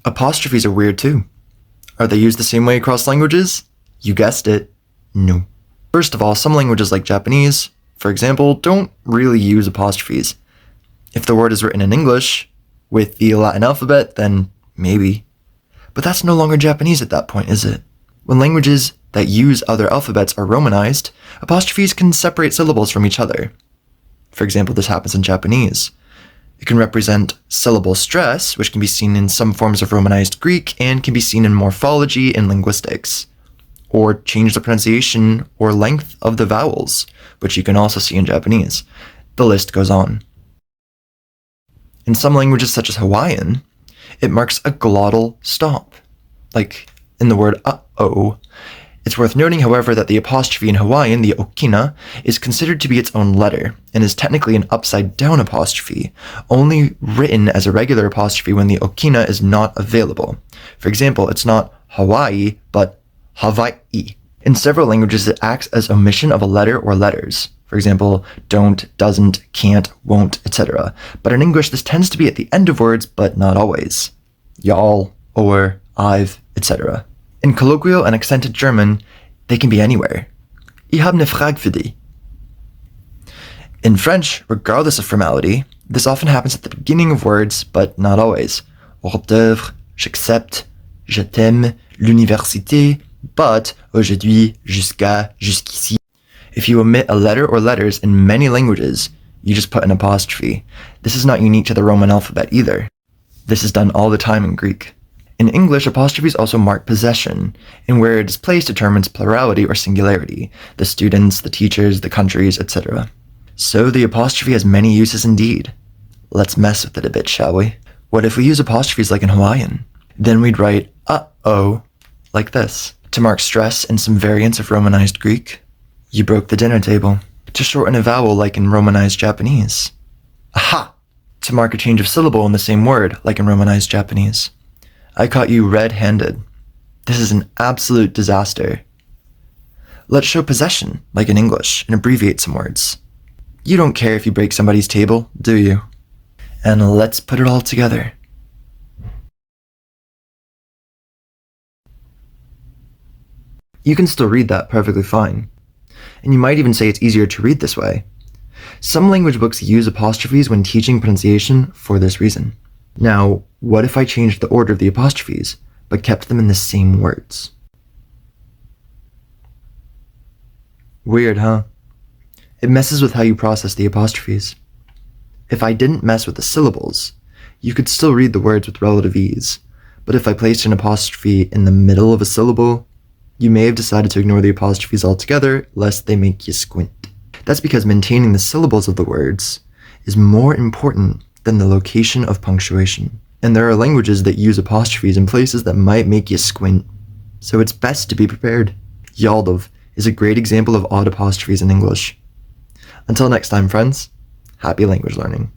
Apostrophes are weird too. Are they used the same way across languages? You guessed it, no. First of all, some languages like Japanese, for example, don't really use apostrophes. If the word is written in English, with the Latin alphabet, then maybe. But that's no longer Japanese at that point, is it? When languages that use other alphabets are romanized, apostrophes can separate syllables from each other. For example, this happens in Japanese. It can represent syllable stress, which can be seen in some forms of Romanized Greek and can be seen in morphology and linguistics. Or change the pronunciation or length of the vowels, which you can also see in Japanese. The list goes on. In some languages such as Hawaiian, it marks a glottal stop, like in the word uh-oh. It's worth noting, however, that the apostrophe in Hawaiian, the okina, is considered to be its own letter, and is technically an upside-down apostrophe, only written as a regular apostrophe when the okina is not available. For example, it's not Hawaii, but Hawaii. In several languages, it acts as omission of a letter or letters. For example, don't, doesn't, can't, won't, etc. But in English, this tends to be at the end of words, but not always. Y'all, or, I've, etc. In colloquial and accented German, they can be anywhere. Ich habe eine Frage für dich. In French, regardless of formality, this often happens at the beginning of words, but not always. Hors d'œuvre, j'accepte, je t'aime, l'université, but aujourd'hui, jusqu'à, jusqu'ici. If you omit a letter or letters in many languages, you just put an apostrophe. This is not unique to the Roman alphabet either. This is done all the time in Greek. In English, apostrophes also mark possession, and where it is placed determines plurality or singularity, the students, the teachers, the countries, etc. So the apostrophe has many uses indeed. Let's mess with it a bit, shall we? What if we use apostrophes like in Hawaiian? Then we'd write uh-oh like this. To mark stress in some variants of Romanized Greek, you broke the dinner table. To shorten a vowel like in Romanized Japanese. Aha! To mark a change of syllable in the same word like in Romanized Japanese. I caught you red-handed. This is an absolute disaster. Let's show possession, like in English, and abbreviate some words. You don't care if you break somebody's table, do you? And let's put it all together. You can still read that perfectly fine. And you might even say it's easier to read this way. Some language books use apostrophes when teaching pronunciation for this reason. Now, what if I changed the order of the apostrophes, but kept them in the same words? Weird, huh? It messes with how you process the apostrophes. If I didn't mess with the syllables, you could still read the words with relative ease, but if I placed an apostrophe in the middle of a syllable, you may have decided to ignore the apostrophes altogether, lest they make you squint. That's because maintaining the syllables of the words is more important than the location of punctuation. And there are languages that use apostrophes in places that might make you squint. So it's best to be prepared. Yaldov is a great example of odd apostrophes in English. Until next time, friends, happy language learning.